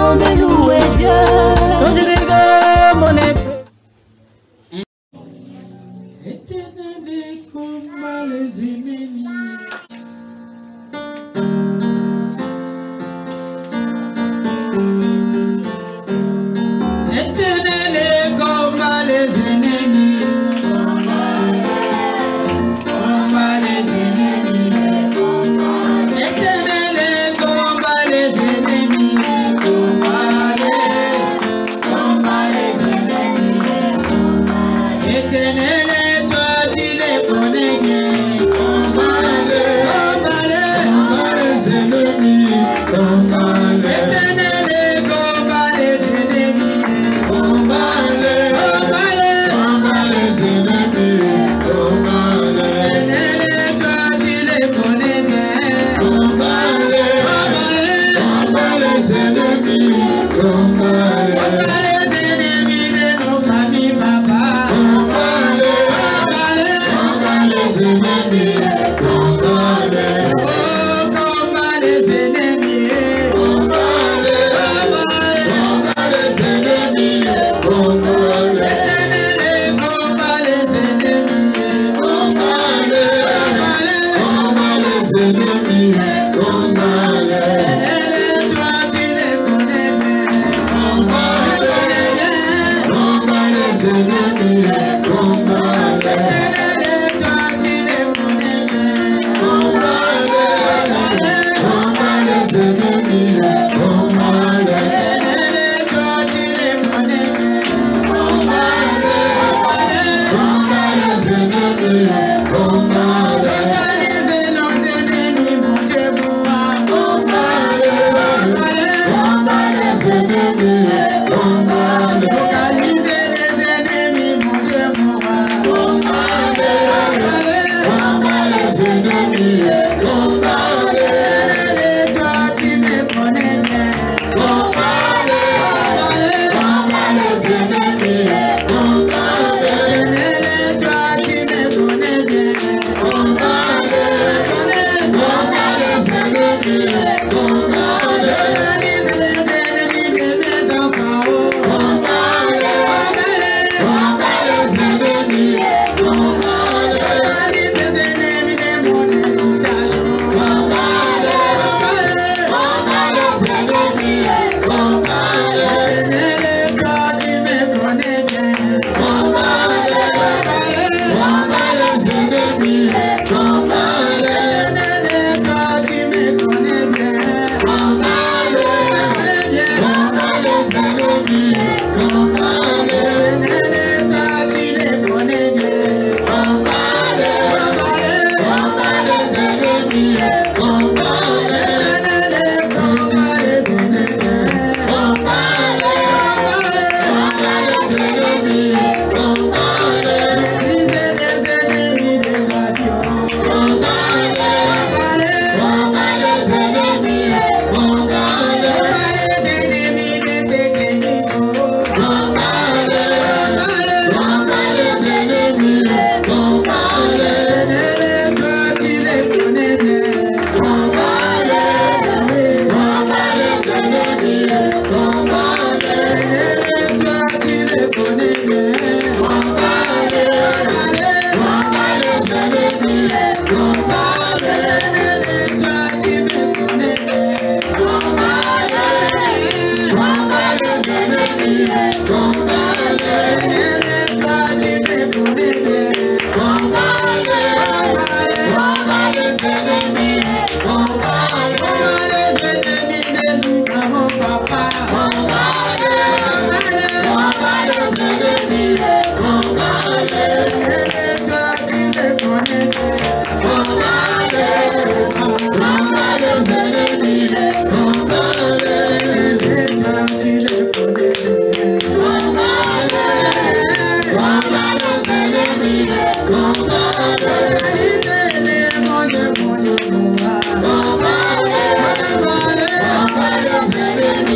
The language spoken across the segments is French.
raison de louer Dieu. Quand je regarde mon épée, Éternel est comme les ennemis. Éternel est comme les ennemis. Comme les ennemis. Éternel est comme les ennemis. Comme les ennemis. Éternel est toi, tu les connais bien. Comme les ennemis. Éternel est comme les ennemis. Comme les ennemis. Éternel est toi, tu les connais bien. Comme les ennemis. Comme les ennemis de nos familles, papa. Les ennemis, combat les ennemis, combat les ennemis, combat les ennemis, combat les ennemis, combat les toi tu les connais bien, combat les ennemis, combat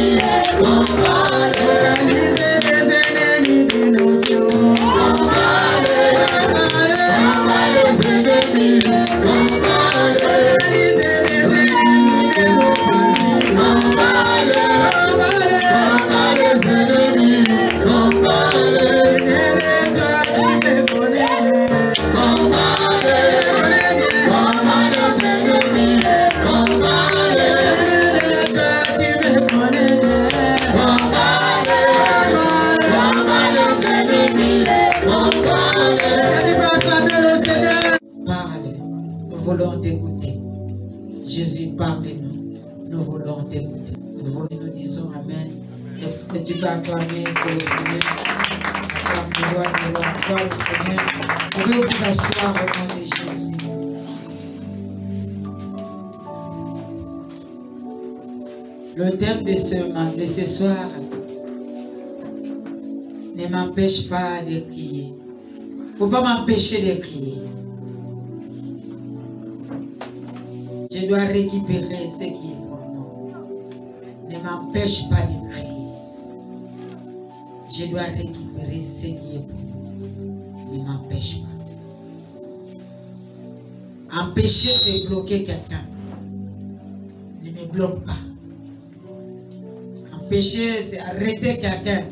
Yeah. disons Amen. Est-ce que tu peux acclamer pour le Seigneur? Acclame, gloire au Seigneur. Vous pouvez vous asseoir au nom de Jésus. Le thème de ce soir ne m'empêche pas de crier. Il ne faut pas m'empêcher de crier. Je dois récupérer ce qui est pour moi. Ne m'empêche pas de crier. Je dois récupérer ce qui est pour moi. Ne m'empêche pas. Empêcher de bloquer quelqu'un. Ne me bloque pas. Empêcher, c'est arrêter quelqu'un.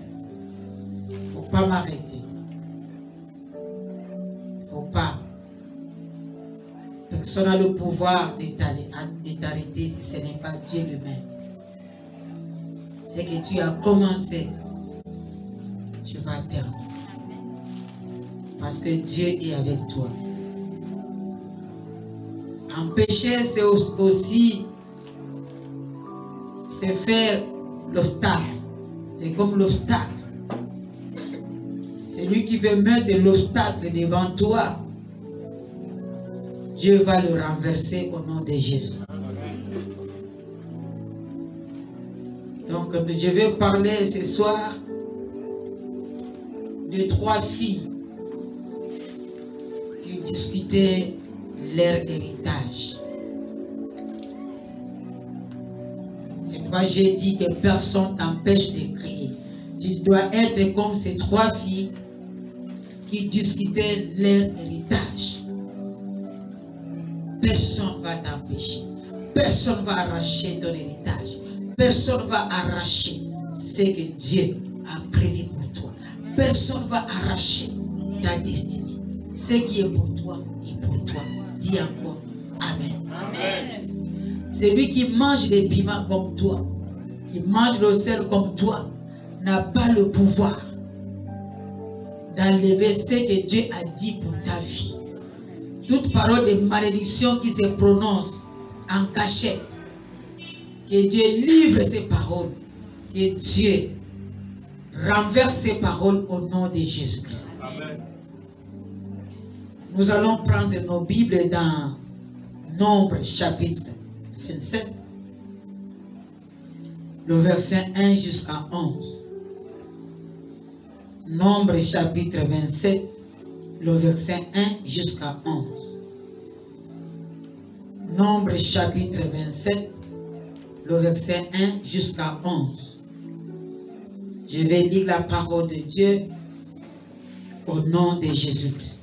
Il ne faut pas m'arrêter. Il ne faut pas. Personne n'a le pouvoir de t'arrêter si ce n'est pas Dieu lui-même. Ce que tu as commencé, tu vas terminer. Parce que Dieu est avec toi. Empêcher, c'est aussi se faire l'obstacle. C'est comme l'obstacle. Celui qui veut mettre de l'obstacle devant toi, Dieu va le renverser au nom de Jésus. Donc, je vais parler ce soir de 3 filles qui discutaient leur héritage. C'est pourquoi j'ai dit que personne t'empêche de crier. Tu dois être comme ces 3 filles qui discutaient leur héritage. Personne ne va t'empêcher. Personne ne va arracher ton héritage. Personne ne va arracher ce que Dieu a prévu pour toi. Personne ne va arracher ta destinée. Ce qui est pour toi est pour toi. Dis encore Amen. Amen. Celui qui mange les piments comme toi, qui mange le sel comme toi, n'a pas le pouvoir d'enlever ce que Dieu a dit pour ta vie. Toute parole de malédiction qui se prononce en cachette, que Dieu livre ses paroles, que Dieu renverse ses paroles au nom de Jésus-Christ. Nous allons prendre nos Bibles dans Nombre chapitre 27, le verset 1 jusqu'à 11. Nombre chapitre 27, le verset 1 jusqu'à 11. Nombre chapitre 27, le verset 1 jusqu'à 11. Je vais lire la parole de Dieu au nom de Jésus-Christ.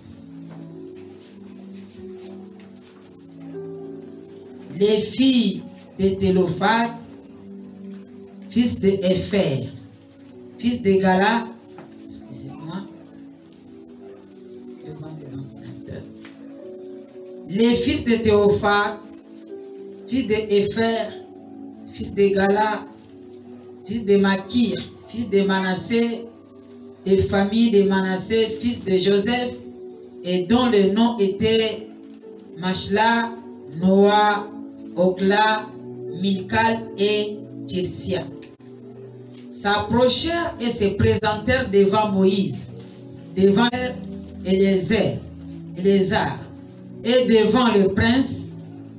Les filles de Télophate, fils de Épher, fils de Gala, excusez-moi, devant le ventilateur. Les fils de Théophate, fils de Épher, fils de Gala, fils de Makir, fils de Manassé, et famille de Manassé, fils de Joseph, et dont le nom était Machla, Noah, Ogla, Milcal et Tirsia, s'approchèrent et se présentèrent devant Moïse, devant Éléazar et devant le prince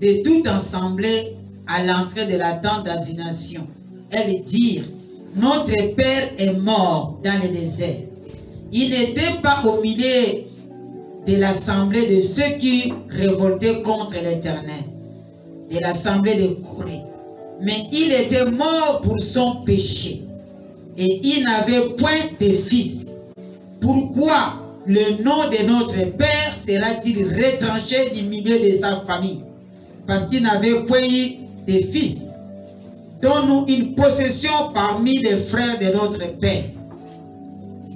de toute assemblée à l'entrée de la tente d'assignation. Elles dirent: notre père est mort dans le désert. Il n'était pas au milieu de l'assemblée de ceux qui révoltaient contre l'Éternel, de l'assemblée de Corée, mais il était mort pour son péché et il n'avait point de fils. Pourquoi le nom de notre père sera-t-il retranché du milieu de sa famille? Parce qu'il n'avait point eu de fils. Donne-nous une possession parmi les frères de notre père.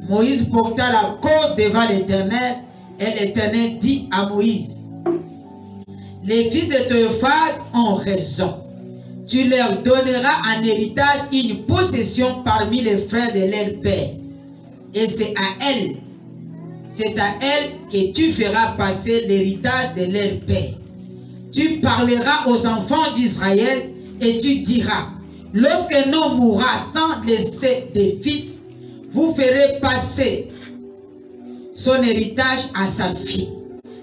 Moïse porta la cause devant l'Éternel, et l'Éternel dit à Moïse: les fils de Théophate ont raison. Tu leur donneras en héritage une possession parmi les frères de leur père. Et c'est à elles que tu feras passer l'héritage de leur père. Tu parleras aux enfants d'Israël et tu diras: lorsqu'un homme mourra sans laisser de fils, vous ferez passer son héritage à sa fille.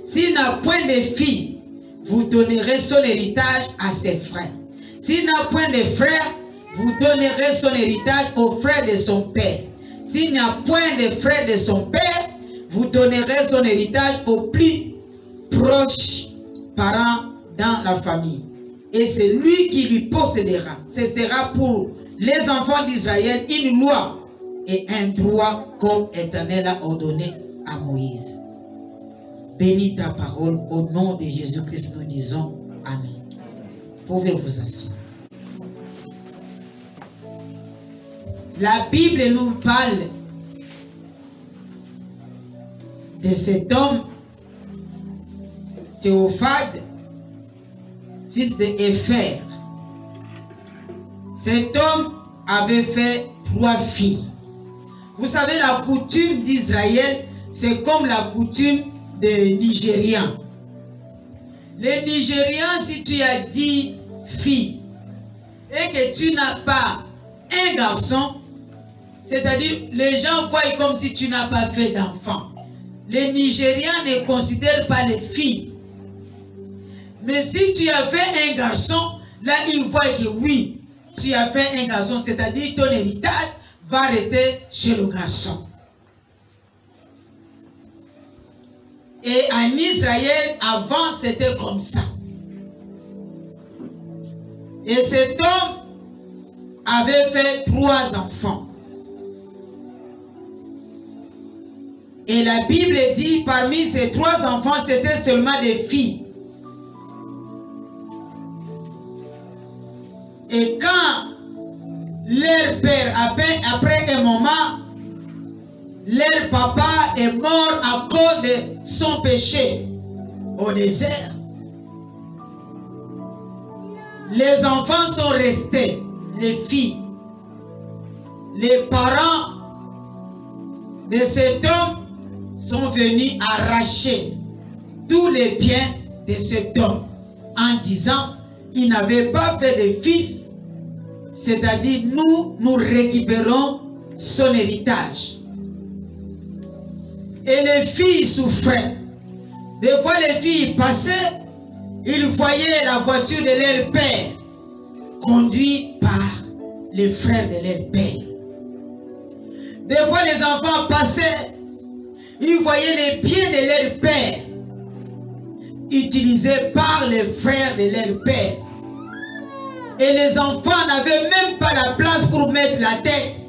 S'il n'a point de fille, vous donnerez son héritage à ses frères. S'il n'a point de frères, vous donnerez son héritage aux frères de son père. S'il n'y a point de frères de son père, vous donnerez son héritage aux plus proches parents dans la famille. Et c'est lui qui lui possédera. Ce sera pour les enfants d'Israël une loi et un droit comme l'Éternel a ordonné à Moïse. Bénis ta parole au nom de Jésus-Christ, nous disons Amen. Pouvez vous asseoir. La Bible nous parle de cet homme, Théophade, fils de Épher. Cet homme avait fait 3 filles. Vous savez, la coutume d'Israël, c'est comme la coutume des Nigérians. Les Nigérians, si tu as 10 filles et que tu n'as pas un garçon, c'est-à-dire les gens voient comme si tu n'as pas fait d'enfant. Les Nigérians ne considèrent pas les filles. Mais si tu as fait un garçon, là ils voient que oui, tu as fait un garçon, c'est-à-dire ton héritage va rester chez le garçon. Et en Israël, avant, c'était comme ça. Et cet homme avait fait 3 enfants. Et la Bible dit, parmi ces 3 enfants, c'était seulement des filles. Et quand leur père, après un moment, leur papa est mort à cause de son péché au désert, les enfants sont restés, les filles. Les parents de cet homme sont venus arracher tous les biens de cet homme en disant il n'avait pas fait de fils, c'est-à-dire nous récupérons son héritage. Et les filles souffraient. Des fois les filles passaient, ils voyaient la voiture de leur père conduite par les frères de leur père. Des fois les enfants passaient, ils voyaient les biens de leur père utilisés par les frères de leur père. Et les enfants n'avaient même pas la place pour mettre la tête.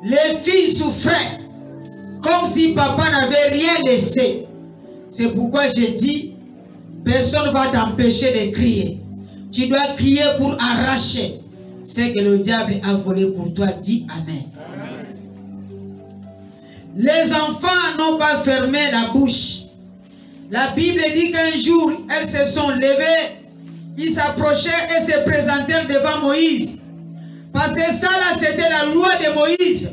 Les filles souffraient comme si papa n'avait rien laissé. C'est pourquoi j'ai dit, personne ne va t'empêcher de crier. Tu dois crier pour arracher ce que le diable a volé pour toi. Dis Amen. Les enfants n'ont pas fermé la bouche. La Bible dit qu'un jour, elles se sont levées, ils s'approchèrent et se présentèrent devant Moïse. Parce que ça là, c'était la loi de Moïse.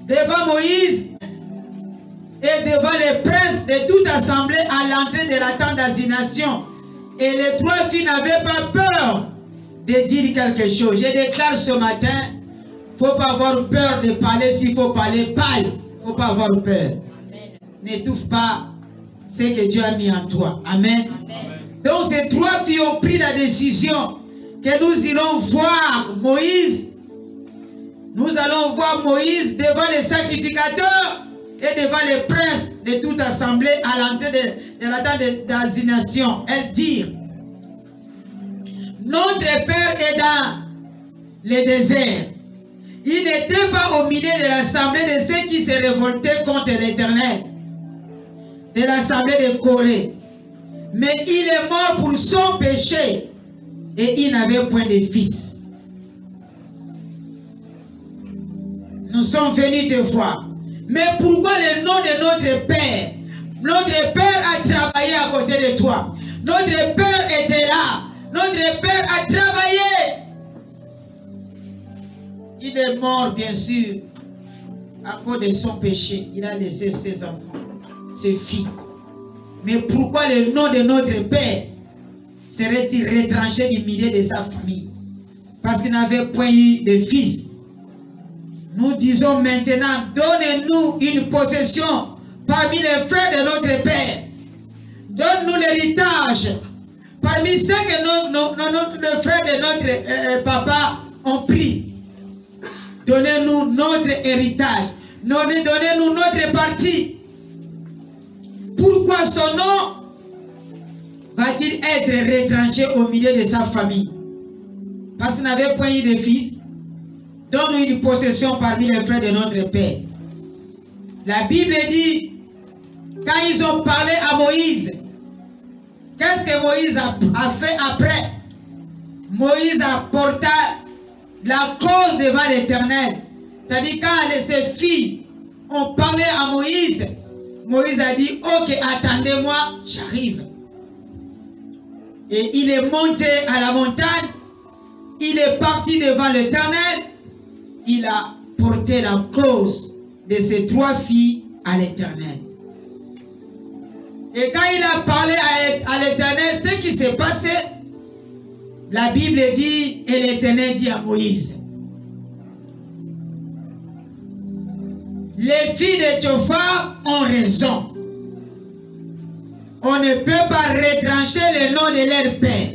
Devant Moïse et devant les princes de toute assemblée à l'entrée de la tente d'assignation. Et les 3 filles n'avaient pas peur de dire quelque chose. Je déclare ce matin, il ne faut pas avoir peur de parler. S'il faut parler, parle. Il ne faut pas avoir peur. N'étouffe pas ce que Dieu a mis en toi. Amen. Donc ces 3 filles ont pris la décision que nous irons voir Moïse. Nous allons voir Moïse devant les sacrificateurs et devant les princes de toute assemblée à l'entrée de la tente d'assignation. Elles dirent, notre père est dans le désert. Il n'était pas au milieu de l'assemblée de ceux qui se révoltaient contre l'Éternel, de l'assemblée de Corée. Mais il est mort pour son péché et il n'avait point de fils. Nous sommes venus te voir. Mais pourquoi le nom de notre Père? Notre Père a travaillé à côté de toi. Notre Père était là. Notre Père a travaillé. Il est mort, bien sûr, à cause de son péché. Il a laissé ses enfants, ses filles. Mais pourquoi le nom de notre Père? serait-il retranché du milieu de sa famille parce qu'il n'avait point eu de fils? Nous disons maintenant, donnez-nous une possession parmi les frères de notre Père. Donne-nous l'héritage parmi ceux que les frères de notre papa ont pris. Donnez-nous notre héritage. Donnez-nous notre partie. Pourquoi son nom va-t-il être retranché au milieu de sa famille? Parce qu'il n'avait point eu de fils. Donne-nous une possession parmi les frères de notre Père. La Bible dit, quand ils ont parlé à Moïse, qu'est-ce que Moïse a fait après? Moïse apporta la cause devant l'Éternel. C'est-à-dire quand ses filles ont parlé à Moïse, Moïse a dit, ok, attendez-moi, j'arrive. Et il est monté à la montagne, il est parti devant l'Éternel, il a porté la cause de ses 3 filles à l'Éternel. Et quand il a parlé à l'Éternel, ce qui s'est passé, la Bible dit, et l'Éternel dit à Moïse, les filles de Tsophar ont raison. On ne peut pas retrancher le nom de leur père.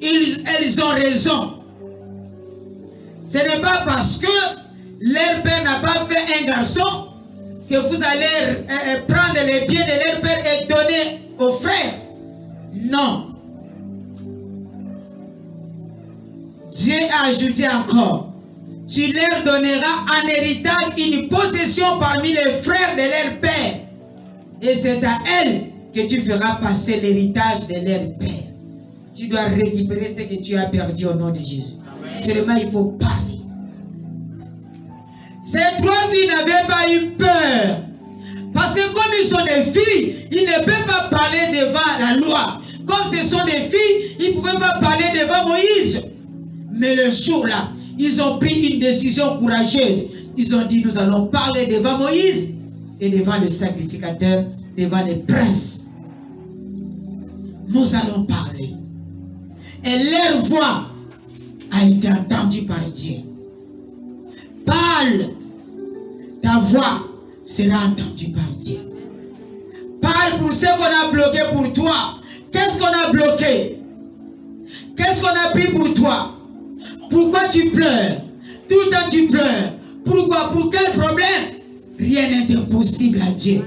Elles ont raison. Ce n'est pas parce que leur père n'a pas fait un garçon que vous allez prendre les biens de leur père et donner aux frères. Non. Dieu a ajouté encore, tu leur donneras en héritage une possession parmi les frères de leur père. Et c'est à elles que tu feras passer l'héritage de leur père. Tu dois récupérer ce que tu as perdu au nom de Jésus. Seulement, il faut parler. Ces 3 filles n'avaient pas eu peur. Parce que comme ils sont des filles, ils ne peuvent pas parler devant la loi. Comme ce sont des filles, ils ne pouvaient pas parler devant Moïse. Mais le jour-là, ils ont pris une décision courageuse. Ils ont dit, nous allons parler devant Moïse et devant le sacrificateur, devant les princes. Nous allons parler. Et leur voix a été entendue par Dieu. Parle, ta voix sera entendue par Dieu. Parle pour ce qu'on a bloqué pour toi. Qu'est-ce qu'on a bloqué? Qu'est-ce qu'on a pris pour toi? Pourquoi tu pleures? Tout le temps tu pleures. Pourquoi? Pour quel problème? Rien n'est impossible à Dieu.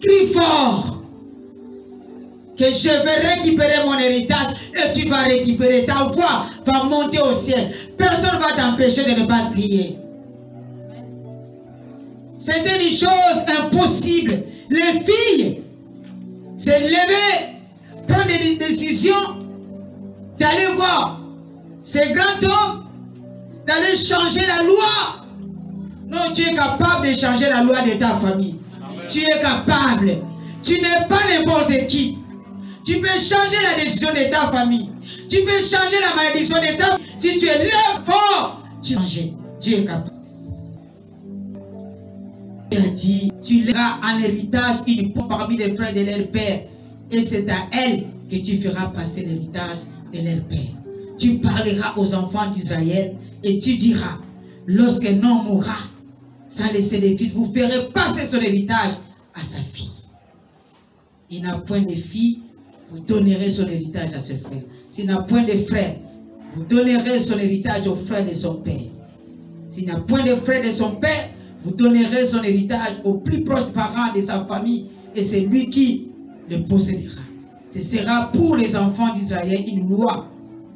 Crie fort que je vais récupérer mon héritage et tu vas récupérer. Ta voix va monter au ciel. Personne ne va t'empêcher de ne pas crier. C'était une chose impossible. Les filles se levaient, prendre des décisions, d'aller voir ces grands hommes, d'aller changer la loi. Non, tu es capable de changer la loi de ta famille. Amen. Tu es capable. Tu n'es pas n'importe qui. Tu peux changer la décision de ta famille. Tu peux changer la malédiction de ta famille. Si tu es là fort, tu peux changer. Dieu est capable. Il a dit, tu l'auras en héritage une part parmi les frères de leur père. Et c'est à elle que tu feras passer l'héritage de leur père. Tu parleras aux enfants d'Israël et tu diras, lorsqu'un homme mourra sans laisser de fils, vous ferez passer son héritage à sa fille. Il n'a point de fille, vous donnerez son héritage à ses frères. S'il n'a point de frères, vous donnerez son héritage aux frères de son père. S'il n'a point de frères de son père, vous donnerez son héritage aux plus proches parents de sa famille et c'est lui qui le possédera. Ce sera pour les enfants d'Israël une loi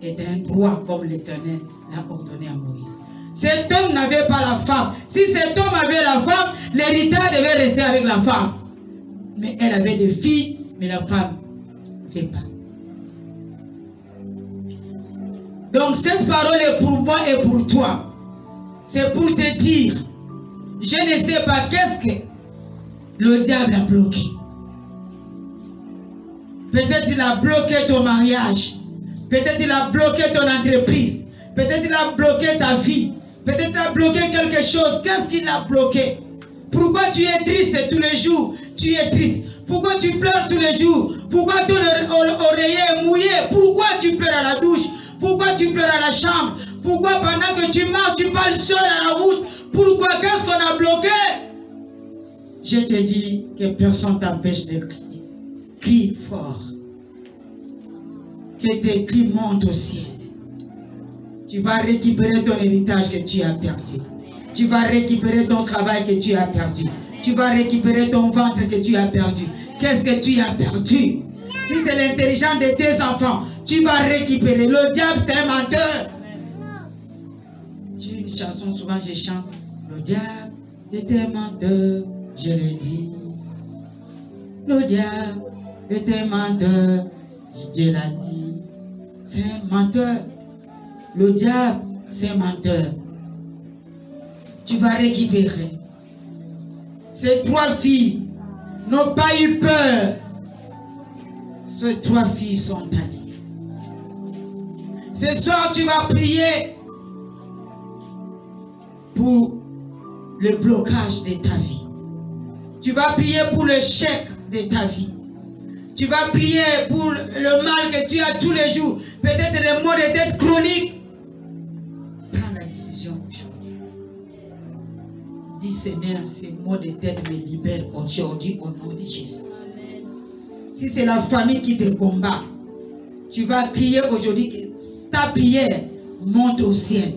et un droit comme l'Éternel l'a ordonné à Moïse. Cet homme n'avait pas la femme. Si cet homme avait la femme, l'héritage devait rester avec la femme. Mais elle avait des filles, mais la femme ne fait pas. Donc cette parole est pour moi et pour toi. C'est pour te dire, je ne sais pas qu'est-ce que le diable a bloqué. Peut-être il a bloqué ton mariage. Peut-être il a bloqué ton entreprise. Peut-être il a bloqué ta vie. Peut-être il a bloqué quelque chose. Qu'est-ce qu'il a bloqué? Pourquoi tu es triste tous les jours? Tu es triste. Pourquoi tu pleures tous les jours? Pourquoi ton oreiller est mouillé? Pourquoi tu pleures à la douche? Pourquoi tu pleures à la chambre? Pourquoi pendant que tu marches, tu parles seul à la route? Pourquoi? Qu'est-ce qu'on a bloqué? Je te dis que personne t'empêche de crier. Crie fort. Que tes cris montent au ciel. Tu vas récupérer ton héritage que tu as perdu. Tu vas récupérer ton travail que tu as perdu. Tu vas récupérer ton ventre que tu as perdu. Qu'est-ce que tu as perdu? Si c'est l'intelligence de tes enfants, tu vas récupérer. Le diable, c'est un menteur. J'ai une chanson, souvent je chante. Le diable est un menteur, je l'ai dit. Le diable est un menteur, je l'ai dit. C'est un menteur. Le diable, c'est un menteur. Tu vas récupérer. Ces 3 filles n'ont pas eu peur. Ces 3 filles sont allées. Ce soir, tu vas prier pour le blocage de ta vie. Tu vas prier pour le chèque de ta vie. Tu vas prier pour le mal que tu as tous les jours. Peut-être des maux de tête chroniques. Prends la décision aujourd'hui. Dis Seigneur, ces maux de tête me libèrent aujourd'hui au nom de Jésus. Si c'est la famille qui te combat, tu vas prier aujourd'hui que ta prière monte au ciel.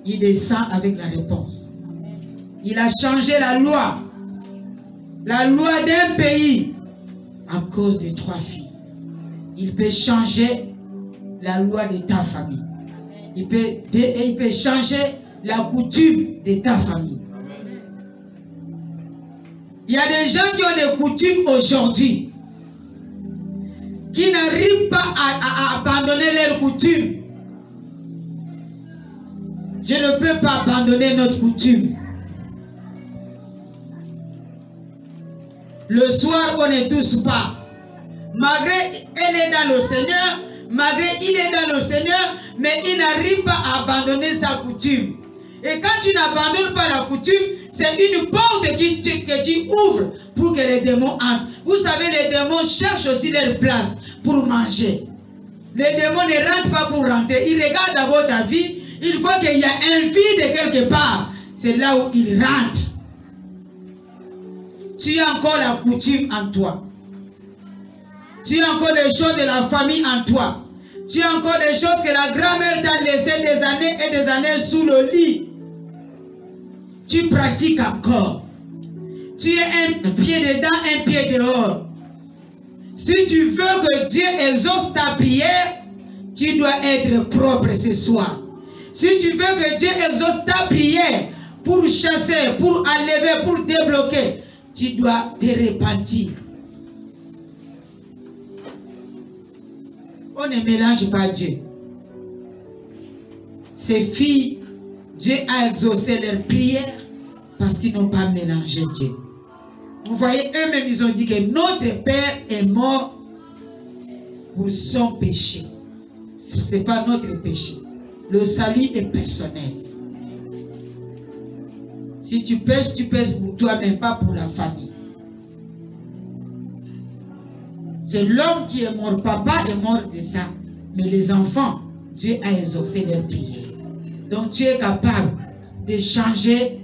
Il descend avec la réponse. Il a changé la loi d'un pays à cause de 3 filles. Il peut changer la loi de ta famille. Il peut changer la coutume de ta famille. Il y a des gens qui ont des coutumes aujourd'hui qui n'arrivent pas à abandonner leurs coutumes. Je ne peux pas abandonner notre coutume. Le soir, on ne touche pas. Malgré elle est dans le Seigneur, malgré il est dans le Seigneur, mais il n'arrive pas à abandonner sa coutume. Et quand tu n'abandonnes pas la coutume, c'est une porte que tu ouvres pour que les démons entrent. Vous savez, les démons cherchent aussi leur place pour manger. Les démons ne rentrent pas pour rentrer. Ils regardent d'abord ta vie. Il faut qu'il y ait un vide quelque part. C'est là où ils rentrent. Tu as encore la coutume en toi. Tu as encore des choses de la famille en toi. Tu as encore des choses que la grand-mère t'a laissées des années et des années sous le lit. Tu pratiques encore. Tu es un pied dedans, un pied dehors. Si tu veux que Dieu exauce ta prière, tu dois être propre ce soir. Si tu veux que Dieu exauce ta prière pour chasser, pour enlever, pour débloquer, tu dois te repentir. On ne mélange pas Dieu. Ces filles, Dieu a exaucé leurs prières parce qu'ils n'ont pas mélangé Dieu. Vous voyez, eux-mêmes, ils ont dit que notre Père est mort pour son péché. Ce n'est pas notre péché. Le salut est personnel. Si tu pèches pour toi-même, pas pour la famille. C'est l'homme qui est mort. Papa est mort de ça. Mais les enfants, Dieu a exaucé leurs prières. Donc tu es capable de changer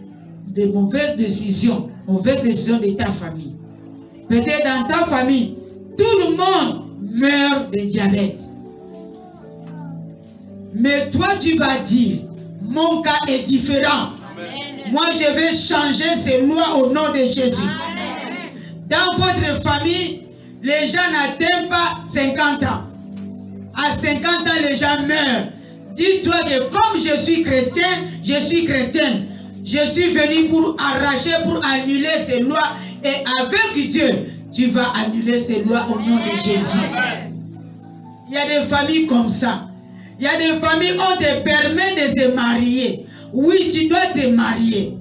de mauvaises décisions de ta famille. Peut-être dans ta famille, tout le monde meurt de diabète. Mais toi, tu vas dire, mon cas est différent. Amen. Moi, je vais changer ces lois au nom de Jésus. Amen. Dans votre famille, les gens n'atteignent pas 50 ans. À 50 ans, les gens meurent. Dis-toi que comme je suis chrétien, je suis chrétienne. Je suis venu pour arracher, pour annuler ces lois. Et avec Dieu, tu vas annuler ces lois au nom de Jésus. Il y a des familles comme ça. Il y a des familles où on te permet de se marier. Oui, tu dois te marier.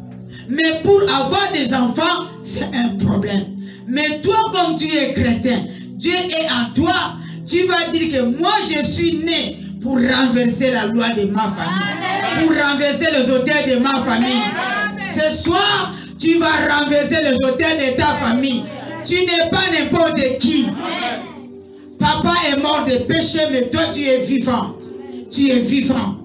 Mais pour avoir des enfants, c'est un problème. Mais toi, comme tu es chrétien, Dieu est en toi. Tu vas dire que moi, je suis né pour renverser la loi de ma famille. Pour renverser les auteurs de ma famille. Ce soir, tu vas renverser les auteurs de ta famille. Tu n'es pas n'importe qui. Papa est mort de péché, mais toi tu es vivant. Tu es vivant.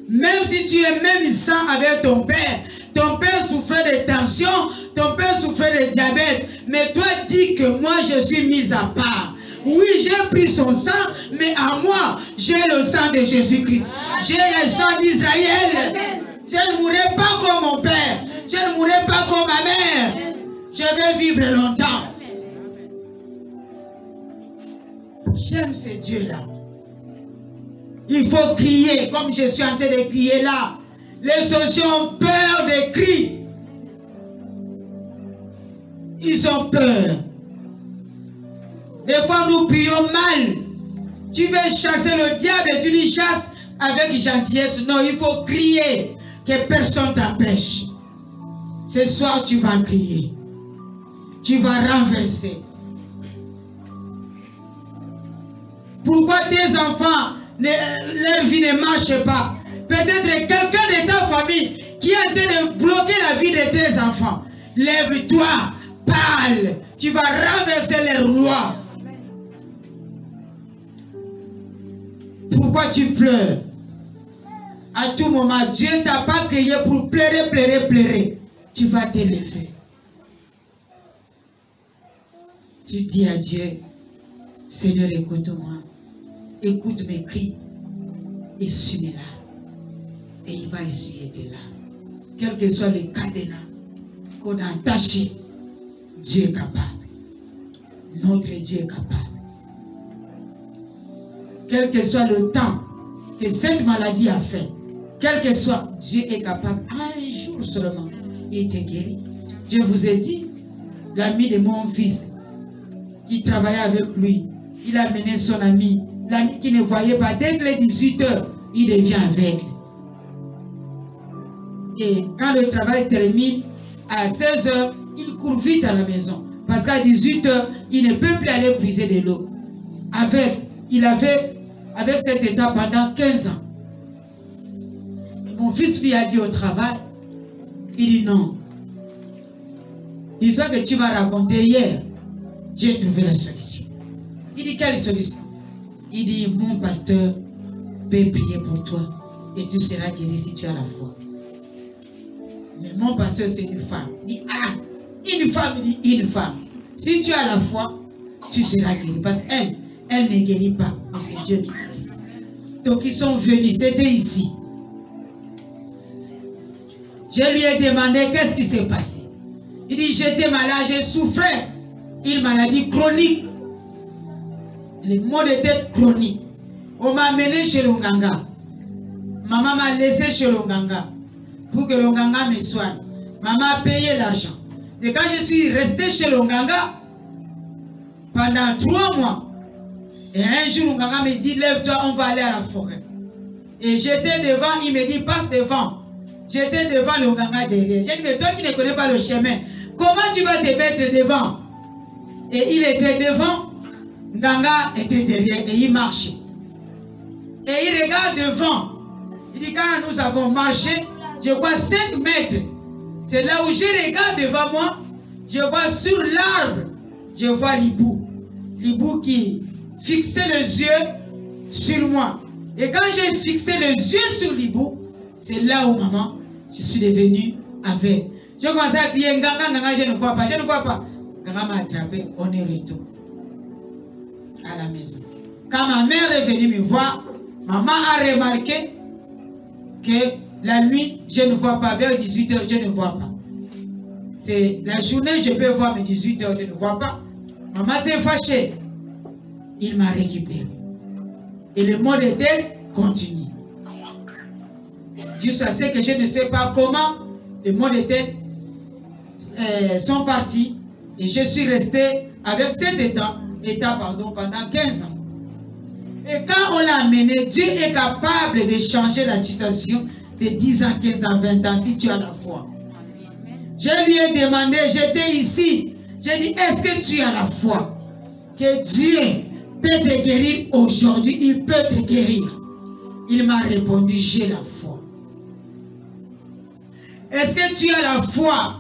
Même si tu es même sain avec ton père souffrait de tension, ton père souffrait de diabète, mais toi dis que moi je suis mis à part. Oui, j'ai pris son sang, mais à moi, j'ai le sang de Jésus-Christ. J'ai le sang d'Israël. Je ne mourrai pas comme mon père. Je ne mourrai pas comme ma mère. Je vais vivre longtemps. J'aime ce Dieu-là. Il faut crier comme je suis en train de crier là. Les sorciers ont peur des cris. Ils ont peur. Des fois nous prions mal. Tu veux chasser le diable et tu lui chasses avec gentillesse. Non, il faut crier. Que personne t'empêche. Ce soir tu vas crier. Tu vas renverser. Pourquoi tes enfants, leur vie ne marche pas? Peut-être quelqu'un de ta famille qui est en train de bloquer la vie de tes enfants. Lève-toi, parle. Tu vas renverser les rois. Pourquoi tu pleures? À tout moment, Dieu ne t'a pas créé pour pleurer, pleurer, pleurer. Tu vas te lever. Tu dis à Dieu, Seigneur, écoute-moi. Écoute mes cris. Essuie-les-là. Et il va essuyer tes larmes. Quel que soit le cadenas qu'on a attaché, Dieu est capable. Notre Dieu est capable. Quel que soit le temps que cette maladie a fait, quel que soit, Dieu est capable. Un jour seulement, il te guérit. Je vous ai dit, l'ami de mon fils, qui travaillait avec lui, il a mené son ami, l'ami qui ne voyait pas, dès que les 18 heures, il devient aveugle. Et quand le travail termine, à 16 heures, il court vite à la maison. Parce qu'à 18 heures, il ne peut plus aller puiser de l'eau. Il avait, avec cet état pendant 15 ans. Mon fils lui a dit au travail, il dit non. L'histoire que tu m'as racontée hier, j'ai trouvé la solution. Il dit quelle solution? Il dit mon pasteur peut prier pour toi et tu seras guéri si tu as la foi. Mais mon pasteur c'est une femme. Il dit ah, une femme, il dit une femme. Si tu as la foi, tu seras guéri. Parce qu'elle, elle ne guérit pas, mais c'est Dieu qui guérit. Donc ils sont venus, c'était ici. Je lui ai demandé qu'est-ce qui s'est passé. Il dit j'étais malade, je souffrais une maladie chronique. Les maux de tête chroniques. On m'a amené chez l'Onganga. Maman m'a laissé chez l'Onganga pour que l'Onganga me soigne. Maman a payé l'argent. Et quand je suis resté chez l'Onganga pendant 3 mois, et un jour l'Onganga me dit lève-toi, on va aller à la forêt. Et j'étais devant, il me dit passe devant. J'étais devant l'Onganga derrière. J'ai dit mais toi qui ne connais pas le chemin, comment tu vas te mettre devant? Et il était devant, Nganga était derrière et il marchait. Et il regarde devant. Il dit quand nous avons marché, je vois 5 mètres. C'est là où je regarde devant moi. Je vois sur l'arbre, je vois l'hibou. L'hibou qui fixait les yeux sur moi. Et quand j'ai fixé les yeux sur l'hibou, c'est là où maman, je suis devenue aveugle. Je commençais à crier Nganga, Nganga, je ne vois pas, je ne vois pas. Nganga m'a attrapé, on est retour à la maison. Quand ma mère est venue me voir, maman a remarqué que la nuit, je ne vois pas. Vers 18 h, je ne vois pas. C'est la journée, je peux voir, mais 18 h, je ne vois pas. Maman s'est fâchée. Il m'a récupéré. Et le mot de tête continue. Jusqu'à ce que je ne sais pas comment les mots de tête sont partis. Et je suis resté avec cet état pendant 15 ans. Et quand on l'a amené, Dieu est capable de changer la situation de 10 ans, 15 ans, 20 ans, si tu as la foi. Je lui ai demandé, j'étais ici, j'ai dit, est-ce que tu as la foi? Que Dieu peut te guérir aujourd'hui, il peut te guérir. Il m'a répondu, j'ai la foi. Est-ce que tu as la foi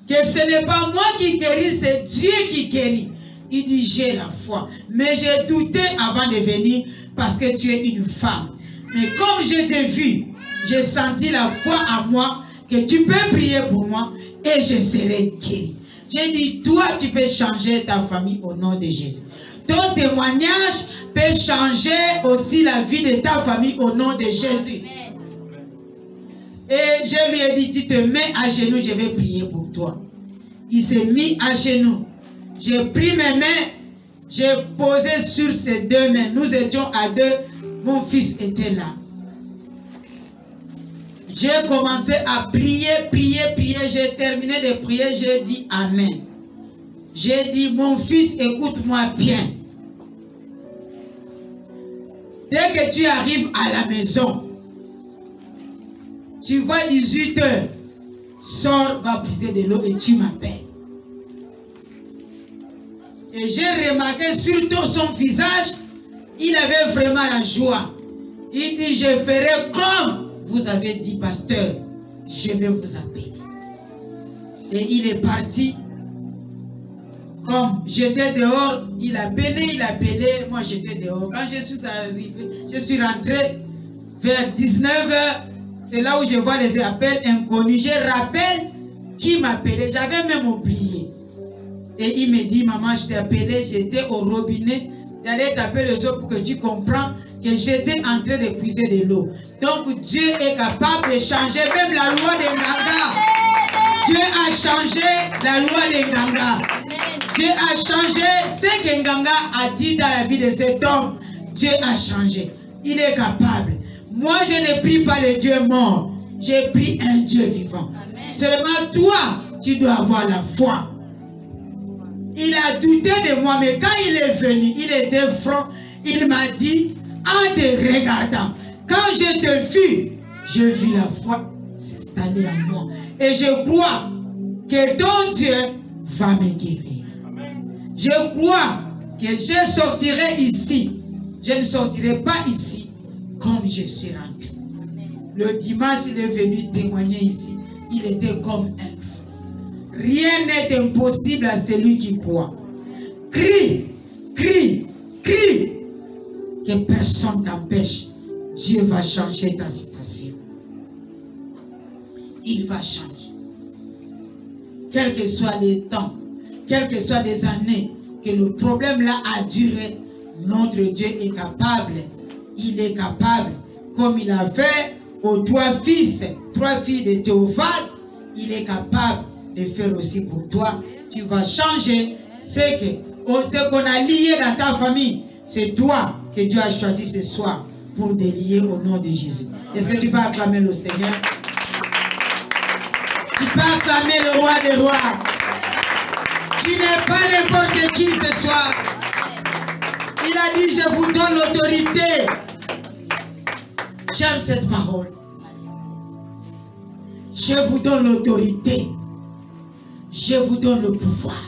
que ce n'est pas moi qui guéris, c'est Dieu qui guérit. Il dit, j'ai la foi. Mais j'ai douté avant de venir parce que tu es une femme. Mais comme je t'ai vu, j'ai senti la foi en moi que tu peux prier pour moi et je serai guéri. J'ai dit, toi, tu peux changer ta famille au nom de Jésus. Ton témoignage peut changer aussi la vie de ta famille au nom de Jésus. Et je lui ai dit, tu te mets à genoux, je vais prier pour toi. Il s'est mis à genoux. J'ai pris mes mains, j'ai posé sur ses deux mains. Nous étions à deux, mon fils était là. J'ai commencé à prier, j'ai terminé de prier, j'ai dit Amen. J'ai dit, mon fils, écoute-moi bien. Dès que tu arrives à la maison, tu vois 18 h, sors, va puiser de l'eau et tu m'appelles. Et j'ai remarqué sur son visage, il avait vraiment la joie. Il dit, je ferai comme vous avez dit, pasteur, je vais vous appeler. Et il est parti. Comme j'étais dehors, il appelait, moi j'étais dehors. Quand je suis arrivé, je suis rentré vers 19 h, c'est là où je vois les appels inconnus. Je rappelle qui m'appelait, j'avais même oublié. Et il me dit, maman, je t'ai appelé, j'étais au robinet, j'allais taper le sol pour que tu comprends que j'étais en train de puiser de l'eau. Donc Dieu est capable de changer même la loi des Nganga. Dieu a changé la loi des Nganga. Dieu a changé ce que Nganga a dit dans la vie de cet homme. Dieu a changé. Il est capable. Moi, je ne prie pas le Dieu mort. Je prie un Dieu vivant. Amen. Seulement toi, tu dois avoir la foi. Il a douté de moi, mais quand il est venu, il était franc. Il m'a dit, en te regardant, quand je te vis, j'ai vu la foi s'installer en moi. Et je crois que ton Dieu va me guérir. Je crois que je sortirai ici. Je ne sortirai pas ici comme je suis rentré. Le dimanche, il est venu témoigner ici. Il était comme un fou. Rien n'est impossible à celui qui croit. Crie, crie, crie. Que personne t'empêche. Dieu va changer ta situation. Il va changer. Quel que soit les temps, quelles que soient les années que le problème là a duré, notre Dieu est capable. Il est capable, comme il a fait aux trois filles de Théophile, il est capable de faire aussi pour toi. Tu vas changer ce qu'on a lié dans ta famille. C'est toi que Dieu a choisi ce soir pour délier au nom de Jésus. Est-ce que tu peux acclamer le Seigneur? Tu peux acclamer le roi des rois. Tu n'es pas n'importe qui ce soir. Il a dit, je vous donne l'autorité. J'aime cette parole. Je vous donne l'autorité. Je vous donne le pouvoir.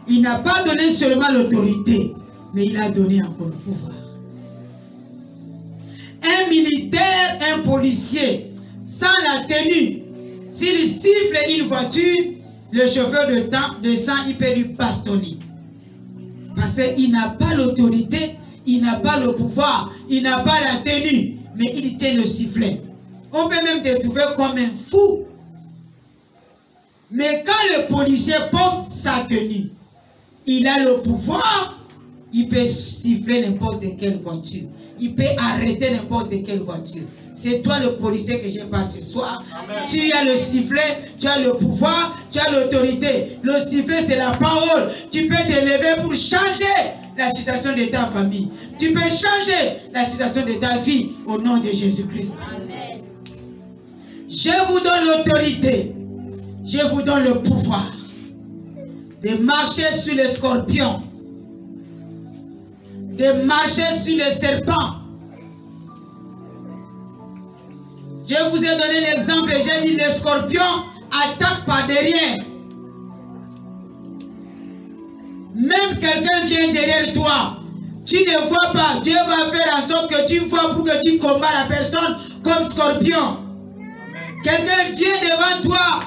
Il n'a pas donné seulement l'autorité, mais il a donné encore le pouvoir. Un militaire, un policier, sans la tenue, s'il siffle une voiture, le chauffeur de sang, il peut lui bastonner. Parce qu'il n'a pas l'autorité, il n'a pas le pouvoir, il n'a pas la tenue, mais il tient le sifflet. On peut même te trouver comme un fou. Mais quand le policier porte sa tenue, il a le pouvoir, il peut siffler n'importe quelle voiture. Il peut arrêter n'importe quelle voiture. C'est toi le policier que je parle ce soir. Amen. Tu as le sifflet, tu as le pouvoir, tu as l'autorité. Le sifflet, c'est la parole. Tu peux te lever pour changer la situation de ta famille. Tu peux changer la situation de ta vie au nom de Jésus-Christ. Je vous donne l'autorité. Je vous donne le pouvoir de marcher sur les scorpions, de marcher sur les serpents. Je vous ai donné l'exemple, j'ai dit les scorpions attaquent par derrière. Même quelqu'un vient derrière toi, tu ne vois pas, Dieu va faire en sorte que tu vois pour que tu combats la personne comme scorpion. Quelqu'un vient devant toi,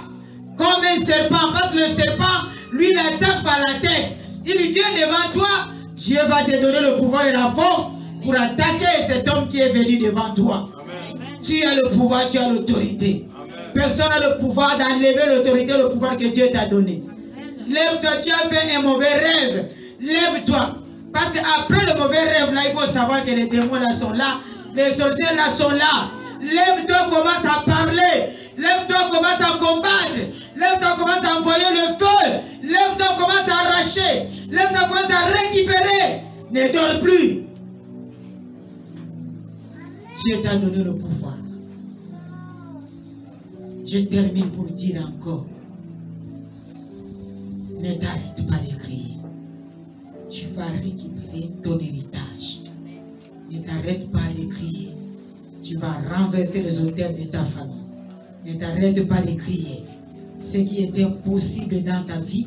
comme un serpent, parce que le serpent, lui, il attaque par la tête. Il vient devant toi, Dieu va te donner le pouvoir et la force pour attaquer cet homme qui est venu devant toi. Amen. Tu as le pouvoir, tu as l'autorité. Personne n'a le pouvoir d'enlever l'autorité, le pouvoir que Dieu t'a donné. Lève-toi, tu as fait un mauvais rêve. Lève-toi. Parce qu'après le mauvais rêve, là, il faut savoir que les démons là sont là. Les sorciers là sont là. Lève-toi, commence à parler. Lève-toi, commence à combattre. Lève-toi, commence à envoyer le feu. Lève-toi, commence à arracher. Lève-toi, commence à récupérer. Ne dors plus. Dieu t'a donné le pouvoir. Je termine pour dire encore. Ne t'arrête pas de crier. Tu vas récupérer ton héritage. Ne t'arrête pas de crier. Tu vas renverser les autels de ta famille. Ne t'arrête pas de crier. Ce qui était impossible dans ta vie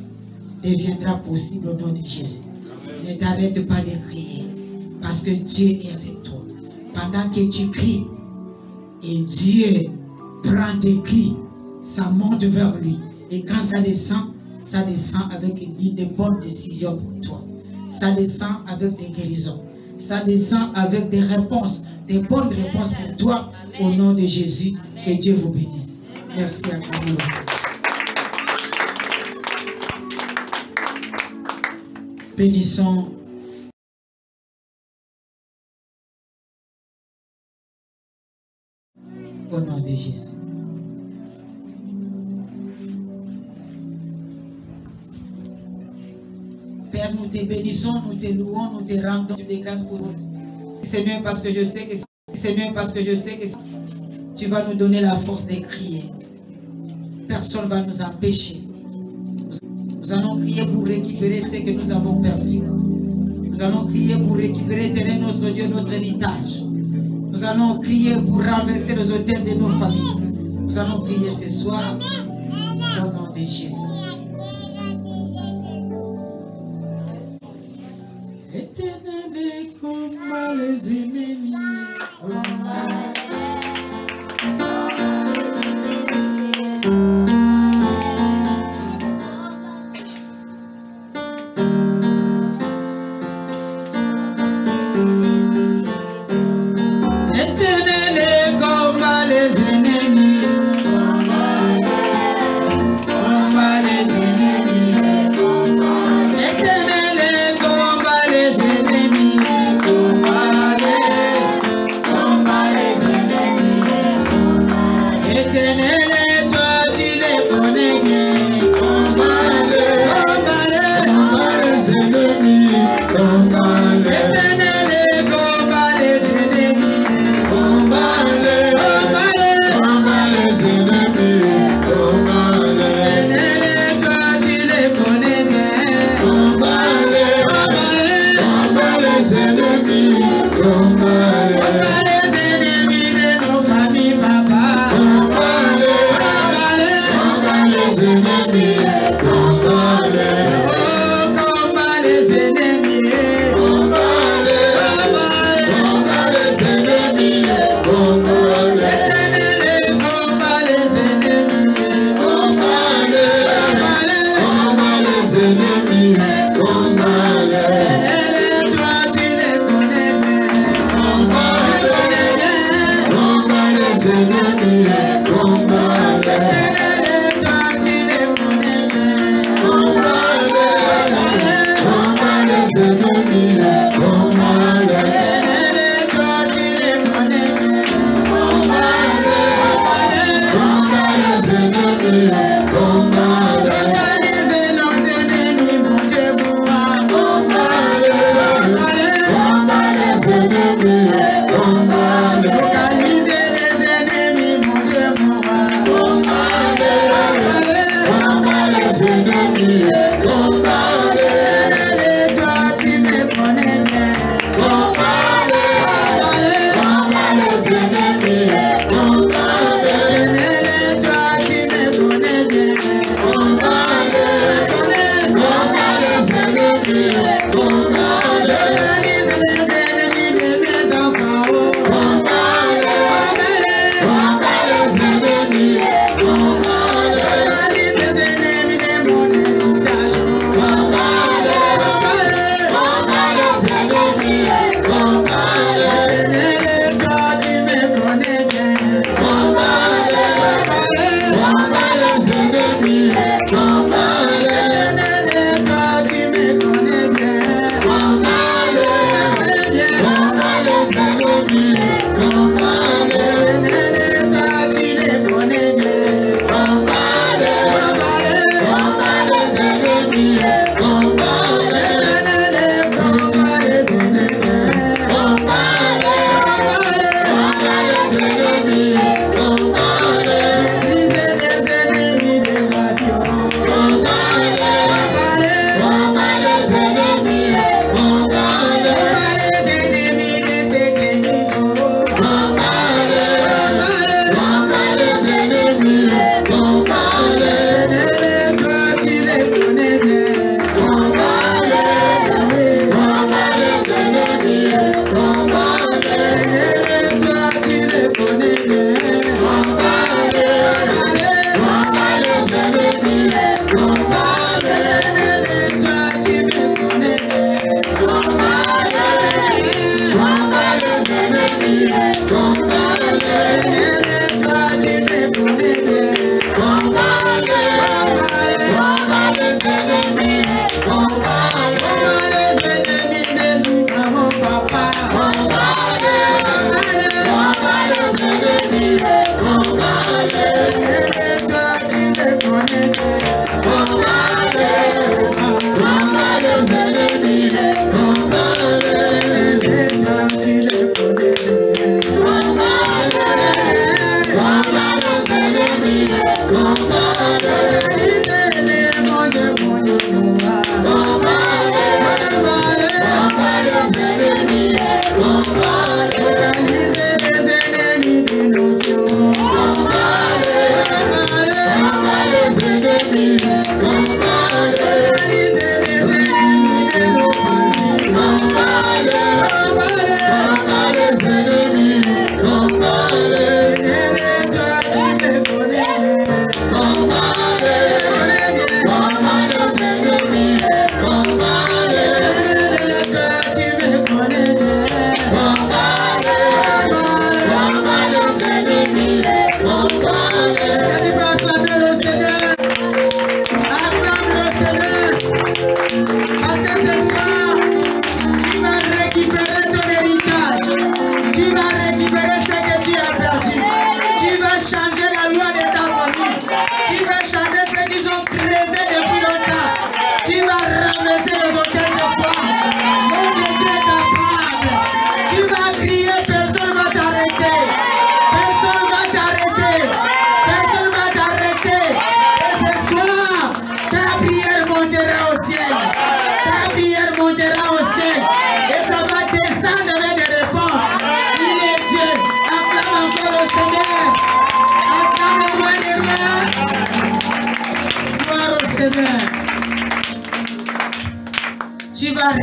deviendra possible au nom de Jésus. Ne t'arrête pas de crier. Parce que Dieu est avec toi. Pendant que tu cries, et Dieu prend tes cris, ça monte vers lui. Et quand ça descend avec des bonnes décisions pour toi. Ça descend avec des guérisons. Ça descend avec des réponses, des bonnes réponses pour toi. Au nom de Jésus, que Dieu vous bénisse. Merci à vous. Bénissons au nom de Jésus. Père, nous te bénissons, nous te louons, nous te rendons des grâces pour nous. Seigneur, parce que je sais que tu vas nous donner la force de crier. Personne ne va nous empêcher. Nous allons crier pour récupérer ce que nous avons perdu. Nous allons crier pour récupérer, tenir notre Dieu, notre héritage. Nous allons crier pour renverser les autels de nos familles. Nous allons prier ce soir au nom de Jésus. Éternel, combat les ennemis.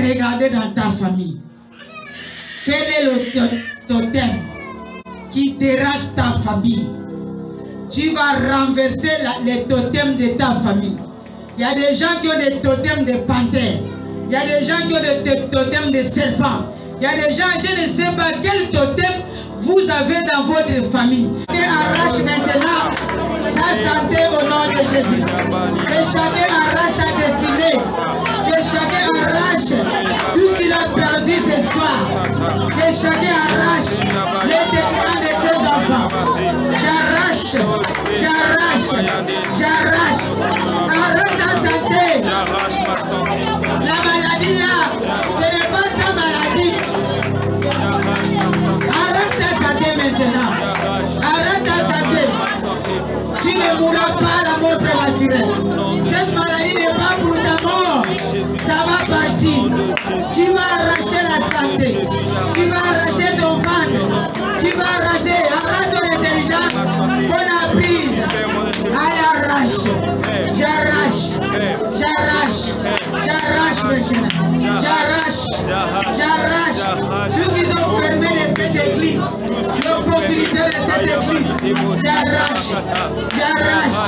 Regardez dans ta famille. Quel est le totem qui dérange ta famille? Tu vas renverser les totems de ta famille. Il y a des gens qui ont des totems de panthères. Il y a des gens qui ont des totems de serpents. Il y a des gens, je ne sais pas quel totem vous avez dans votre famille. Et arrache maintenant sa santé au nom de Jésus. Que chacun arrache sa destinée. Que chacun arrache tout ce qu'il a perdu ce soir. Que chacun arrache les démons de tes enfants. J'arrache, j'arrache, j'arrache. Arrête ta santé. La maladie là, ce n'est pas sa maladie. Arrête ta santé maintenant. Arrête ta santé. Tu ne mourras pas à la mort prématurée. Cette maladie n'est pas pour ta mort. Ça va partir. Tu vas arracher la santé. Tu vas arracher ton ventre. Tu vas arracher. Arrache ton intelligence qu'on a prise. Allez, arrache. J'arrache. J'arrache. J'arrache maintenant. J'arrache. J'arrache. Ceux qui ont fermé cette église. L'opportunité de cette église. J'arrache. J'arrache.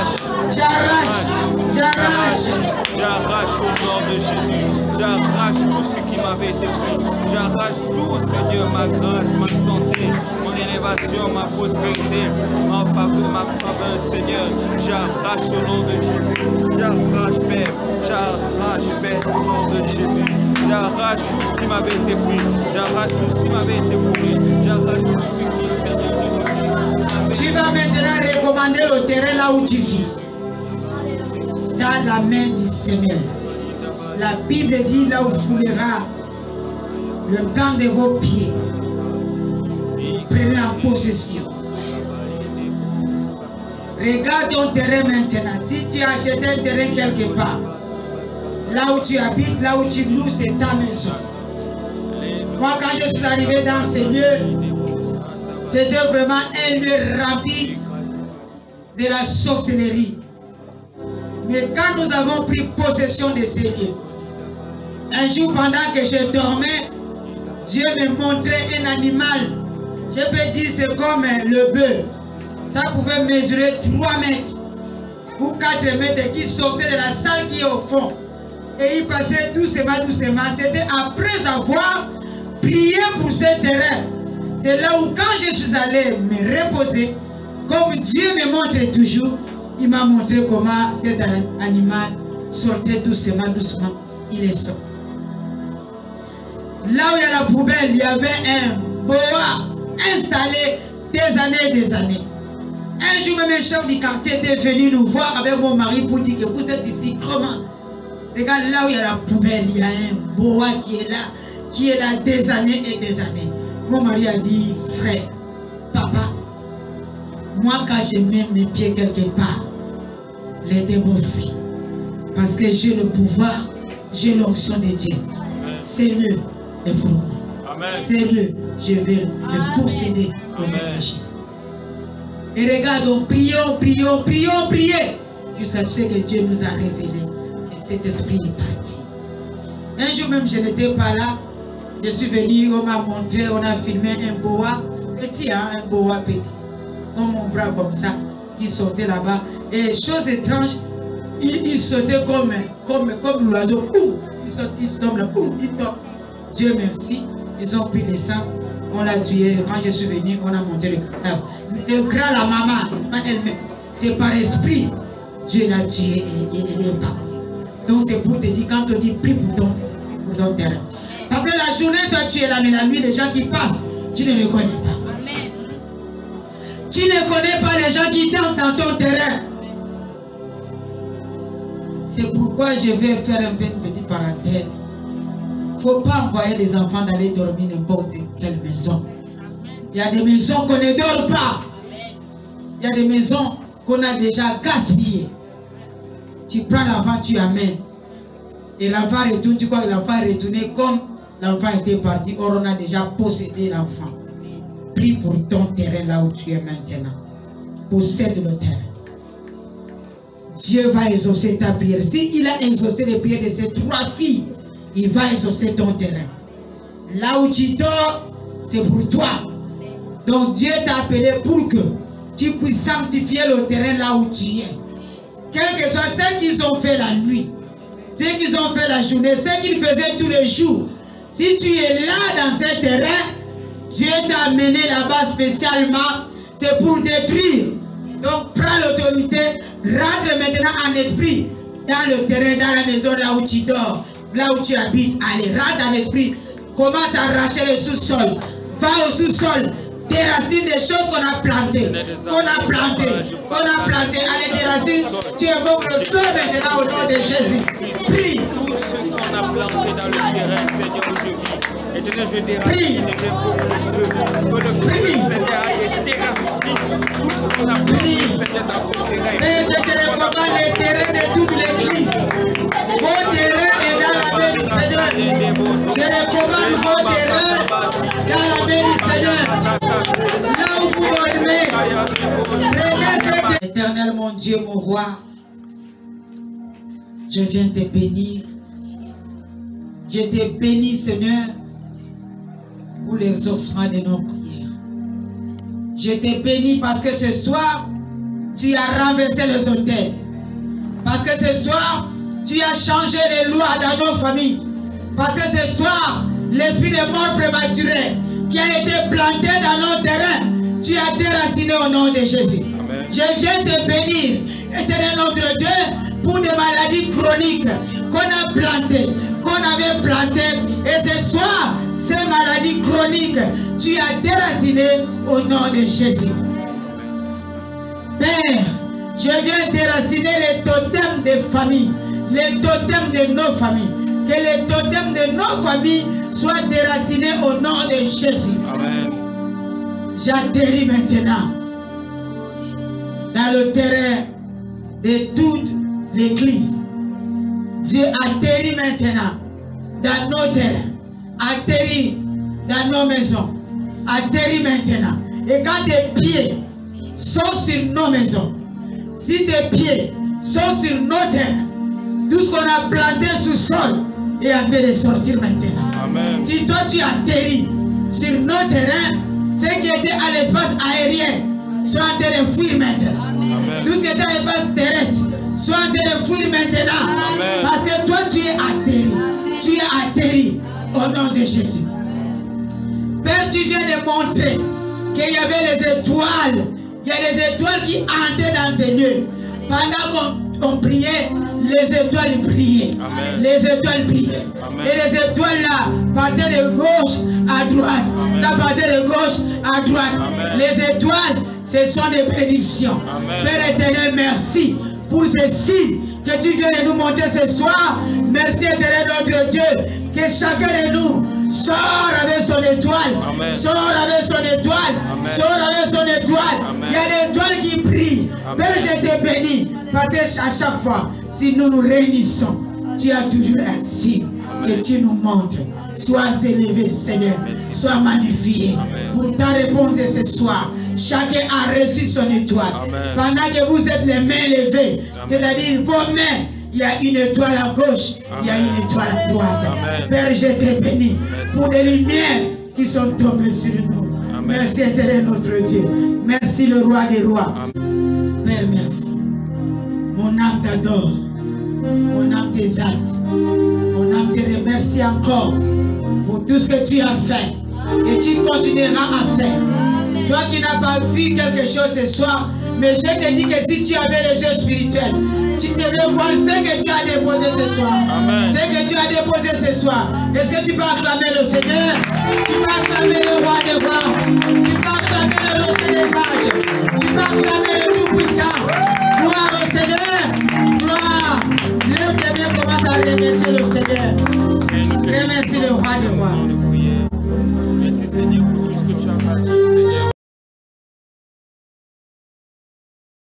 J'arrache. J'arrache. J'arrache au nom de Jésus. J'arrache tout ce qui m'avait été pris. J'arrache tout, Seigneur, ma grâce, ma santé, mon élévation, ma prospérité, ma faveur, Seigneur. J'arrache au nom de Jésus. J'arrache, Père. J'arrache, Père, au nom de Jésus. J'arrache tout ce qui m'avait été pris. J'arrache tout ce qui m'avait été pourri. J'arrache tout ce qui, Seigneur Jésus. Tu vas maintenant recommander le terrain là où tu vis. Dans la main du Seigneur. La Bible dit là où foulera le banc de vos pieds. Prenez en possession. Regarde ton terrain maintenant. Si tu as acheté un terrain quelque part, là où tu habites, là où tu loues, c'est ta maison. Moi, quand je suis arrivé dans ces lieux, c'était vraiment un lieu rempli de la sorcellerie. Mais quand nous avons pris possession de ces lieux, un jour pendant que je dormais, Dieu me montrait un animal. Je peux dire c'est comme le bœuf. Ça pouvait mesurer 3 mètres ou 4 mètres qui sortait de la salle qui est au fond. Et il passait doucement, doucement. C'était après avoir prié pour ce terrain. C'est là où quand je suis allé me reposer, comme Dieu me montre toujours, il m'a montré comment cet animal sortait doucement, doucement. Il est sorti. Là où il y a la poubelle, il y avait un boa installé des années et des années. Un jour, même un chef du quartier était venu nous voir avec mon mari pour dire que vous êtes ici. Comment? Regarde, là où il y a la poubelle, il y a un boa qui est là des années et des années. Mon mari a dit, frère, papa, moi quand je mets mes pieds quelque part, les démons fuient. Parce que j'ai le pouvoir, j'ai l'onction de Dieu. Seigneur est pour moi. Seigneur, je vais le posséder au nom de Jésus. Et regardons, prions, prions, prions, prions. Jusqu'à ce que Dieu nous a révélé que cet esprit est parti. Un jour même, je n'étais pas là. Je suis venu, on m'a montré, on a filmé un boa petit, hein, un boa petit. Comme mon bras comme ça, qui sortait là-bas. Et chose étrange, il sautait comme l'oiseau. Il se tombe là, il tombe. Dieu merci, ils ont pris l'essence, on l'a tué. Quand je suis venu, on a monté le cadavre. Le grand, la maman, elle-même, c'est par esprit. Dieu l'a tué et il est parti. Donc c'est pour te dire, quand on dit prie pour ton terrain. Parce que la journée, toi tu es là, mais la nuit, les gens qui passent, tu ne les connais pas. Amen. Tu ne connais pas les gens qui dansent dans ton terrain. C'est pourquoi je vais faire une petite parenthèse. Il ne faut pas envoyer les enfants d'aller dormir n'importe quelle maison. Il y a des maisons qu'on ne dort pas. Il y a des maisons qu'on a déjà gaspillées. Tu prends l'enfant, tu amènes. Et l'enfant retourne, tu crois que l'enfant est retourné comme l'enfant était parti. Or, on a déjà possédé l'enfant. Prie pour ton terrain là où tu es maintenant. Possède le terrain. Dieu va exaucer ta prière. S'il a exaucé les prières de ces 3 filles, il va exaucer ton terrain. Là où tu dors, c'est pour toi. Donc Dieu t'a appelé pour que tu puisses sanctifier le terrain là où tu es. Quel que soit ce qu'ils ont fait la nuit, ce qu'ils ont fait la journée, ce qu'ils faisaient tous les jours. Si tu es là dans ce terrain, Dieu t'a amené là-bas spécialement, c'est pour détruire. Donc prends l'autorité, rentre maintenant en esprit dans le terrain, dans la maison là où tu dors, là où tu habites. Allez, rentre en esprit, commence à arracher le sous-sol, va au sous-sol, déracine des choses qu'on a plantées, allez déracine, tu évoques le feu maintenant au nom de Jésus. Prie. Tout ce qu'on a planté dans le terrain, Seigneur, aujourd'hui. Éternel, je déracine et j'invoque le feu. Que le feu, Seigneur, aille déraciner tout ce qu'on a planté, Seigneur, dans ce terrain. Et je te recommande le terrain de toute l'église. Vos terrains est dans la main du Seigneur. Je recommande vos terrains dans la main du Seigneur. Là où vous dormez. Éternel, mon Dieu, mon roi, je viens te bénir. Je te bénis, Seigneur, pour l'exaucement de nos prières. Je te bénis parce que ce soir, tu as renversé les autels. Parce que ce soir, tu as changé les lois dans nos familles. Parce que ce soir, l'esprit de mort prématurée qui a été planté dans nos terrains, tu as déraciné au nom de Jésus. Amen. Je viens te bénir, éternel notre Dieu, pour des maladies chroniques qu'on a plantées, qu'on avait plantées. Et ce soir, ces maladies chroniques, tu as déraciné au nom de Jésus. Père, je viens déraciner les totems des familles, les totems de nos familles. Que les totems de nos familles soient déracinés au nom de Jésus. Amen. J'atterris maintenant dans le terrain de toute l'église. Dieu atterrit maintenant dans nos terrains, atterrit dans nos maisons, atterrit maintenant. Et quand tes pieds sont sur nos maisons, si tes pieds sont sur nos terrains, tout ce qu'on a planté sous le sol est en train de sortir maintenant. Amen. Si toi tu atterris sur nos terrains, ce qui était à l'espace aérien sont en train de fuir maintenant. Amen. Tout ce qui était à l'espace terrestre sont en train de fuir maintenant. Amen. Parce que toi tu es atterri au nom de Jésus. Père, tu viens de montrer qu'il y avait les étoiles. Il y a les étoiles qui entraient dans ces lieux. Pendant qu'on priait, les étoiles brillaient. Amen. Les étoiles brillaient. Amen. Et les étoiles là partaient de gauche à droite. Amen. Ça partait de gauche à droite. Amen. Les étoiles, ce sont des prédictions. Amen. Père éternel, merci pour ces signes que tu viens de nous montrer ce soir. Merci éternel notre Dieu. Que chacun de nous sort avec son étoile. Amen. Sort avec son étoile. Amen. Sort avec son étoile. Amen. Il y a des étoiles qui brillent. Père, je te bénis. Parce que à chaque fois, si nous nous réunissons, tu as toujours un signe que tu nous montres. Sois élevé, Seigneur. Sois magnifié. Amen. Pour ta réponse ce soir, chacun a reçu son étoile. Amen. Pendant que vous êtes les mains levées, c'est-à-dire vos mains, il y a une étoile à gauche, amen, il y a une étoile à droite. Amen. Père, je te bénis pour les lumières qui sont tombées sur nous. Amen. Merci éternel notre Dieu. Merci le roi des rois. Amen. Père, merci. Mon âme t'adore. Mon âme t'exalte. Mon âme te remercie encore pour tout ce que tu as fait. Et tu continueras à faire. Amen. Toi qui n'as pas vu quelque chose ce soir, mais je te dis que si tu avais les yeux spirituels, tu devrais voir ce que tu as déposé ce soir. Amen. Ce que tu as déposé ce soir. Est-ce que tu peux acclamer le Seigneur? Tu peux acclamer le roi des rois? Tu peux